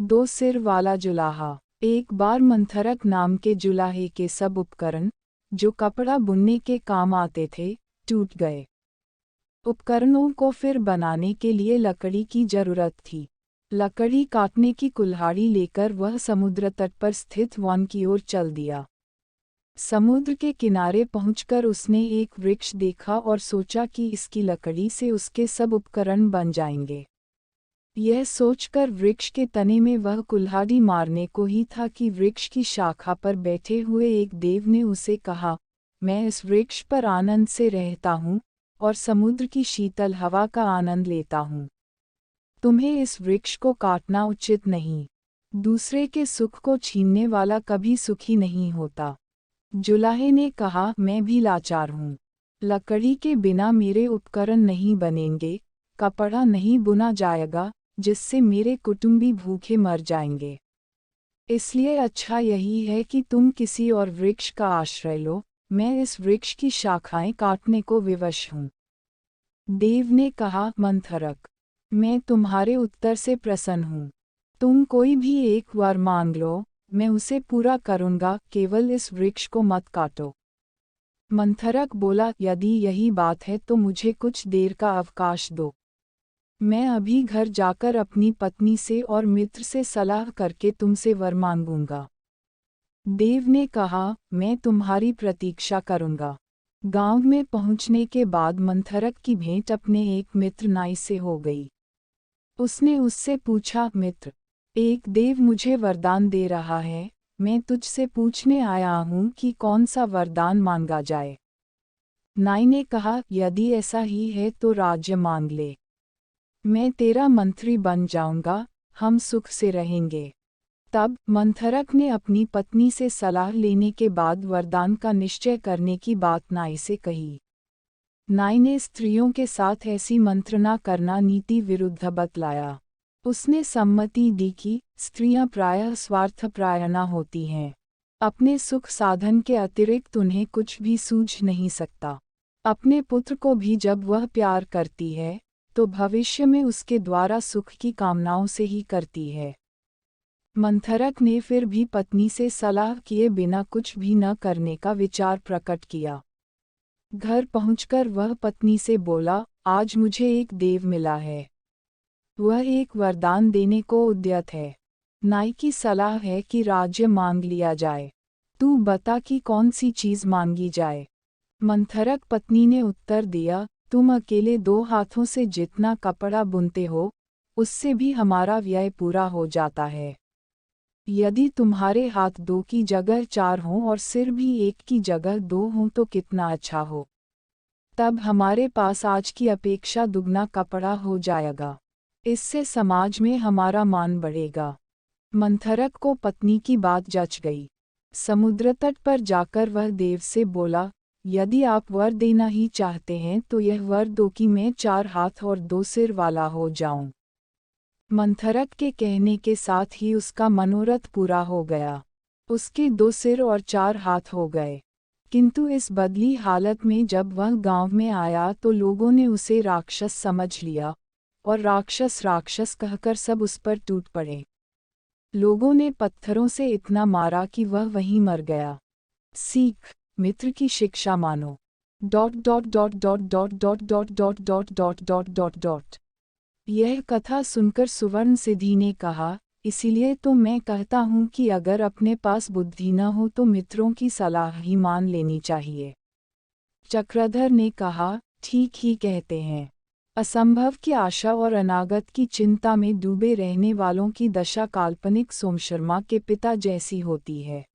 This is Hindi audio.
दो सिर वाला जुलाहा। एक बार मंथरक नाम के जुलाहे के सब उपकरण, जो कपड़ा बुनने के काम आते थे, टूट गए। उपकरणों को फिर बनाने के लिए लकड़ी की जरूरत थी। लकड़ी काटने की कुल्हाड़ी लेकर वह समुद्र तट पर स्थित वन की ओर चल दिया। समुद्र के किनारे पहुंचकर उसने एक वृक्ष देखा और सोचा कि इसकी लकड़ी से उसके सब उपकरण बन जाएंगे। यह सोचकर वृक्ष के तने में वह कुल्हाड़ी मारने को ही था कि वृक्ष की शाखा पर बैठे हुए एक देव ने उसे कहा, मैं इस वृक्ष पर आनंद से रहता हूँ और समुद्र की शीतल हवा का आनंद लेता हूँ। तुम्हें इस वृक्ष को काटना उचित नहीं। दूसरे के सुख को छीनने वाला कभी सुखी नहीं होता। जुलाहे ने कहा, मैं भी लाचार हूँ। लकड़ी के बिना मेरे उपकरण नहीं बनेंगे, कपड़ा नहीं बुना जाएगा, जिससे मेरे कुटुंबी भूखे मर जाएंगे। इसलिए अच्छा यही है कि तुम किसी और वृक्ष का आश्रय लो, मैं इस वृक्ष की शाखाएं काटने को विवश हूँ। देव ने कहा, मंथरक, मैं तुम्हारे उत्तर से प्रसन्न हूँ। तुम कोई भी एक वर मांग लो, मैं उसे पूरा करूँगा, केवल इस वृक्ष को मत काटो। मंथरक बोला, यदि यही बात है तो मुझे कुछ देर का अवकाश दो। मैं अभी घर जाकर अपनी पत्नी से और मित्र से सलाह करके तुमसे वर मांगूंगा। देव ने कहा, मैं तुम्हारी प्रतीक्षा करूंगा। गांव में पहुंचने के बाद मंथरक की भेंट अपने एक मित्र नाई से हो गई। उसने उससे पूछा, मित्र, एक देव मुझे वरदान दे रहा है, मैं तुझसे पूछने आया हूँ कि कौन सा वरदान मांगा जाए। नाई ने कहा, यदि ऐसा ही है तो राज्य मांग ले। मैं तेरा मंत्री बन जाऊंगा, हम सुख से रहेंगे। तब मंथरक ने अपनी पत्नी से सलाह लेने के बाद वरदान का निश्चय करने की बात नाई से कही। नाई ने स्त्रियों के साथ ऐसी मंत्रणा करना नीति विरुद्ध बतलाया। उसने सम्मति दी कि स्त्रियां प्रायः स्वार्थपरायणा होती हैं। अपने सुख साधन के अतिरिक्त उन्हें कुछ भी सूझ नहीं सकता। अपने पुत्र को भी जब वह प्यार करती है, तो भविष्य में उसके द्वारा सुख की कामनाओं से ही करती है। मंथरक ने फिर भी पत्नी से सलाह किए बिना कुछ भी न करने का विचार प्रकट किया। घर पहुंचकर वह पत्नी से बोला, आज मुझे एक देव मिला है। वह एक वरदान देने को उद्यत है। नाई की सलाह है कि राज्य मांग लिया जाए। तू बता कि कौन सी चीज मांगी जाए। मंथरक पत्नी ने उत्तर दिया, तुम अकेले 2 हाथों से जितना कपड़ा बुनते हो, उससे भी हमारा व्यय पूरा हो जाता है। यदि तुम्हारे हाथ 2 की जगह 4 हों और सिर भी 1 की जगह 2 हों तो कितना अच्छा हो। तब हमारे पास आज की अपेक्षा दुगना कपड़ा हो जाएगा। इससे समाज में हमारा मान बढ़ेगा। मंथरक को पत्नी की बात जच गई। समुद्र तट पर जाकर वह देव से बोला, यदि आप वर देना ही चाहते हैं तो यह वर दो कि मैं 4 हाथ और 2 सिर वाला हो जाऊं। मंथरक के कहने के साथ ही उसका मनोरथ पूरा हो गया। उसके 2 सिर और 4 हाथ हो गए। किंतु इस बदली हालत में जब वह गांव में आया तो लोगों ने उसे राक्षस समझ लिया और राक्षस राक्षस कहकर सब उस पर टूट पड़े। लोगों ने पत्थरों से इतना मारा कि वह वहीं मर गया। सीख, मित्र की शिक्षा मानो। ... यह कथा सुनकर सुवर्ण सिद्धि ने कहा, इसीलिए तो मैं कहता हूँ कि अगर अपने पास बुद्धि न हो तो मित्रों की सलाह ही मान लेनी चाहिए। चक्रधर ने कहा, ठीक ही कहते हैं। असंभव की आशा और अनागत की चिंता में डूबे रहने वालों की दशा काल्पनिक सोमशर्मा के पिता जैसी होती है।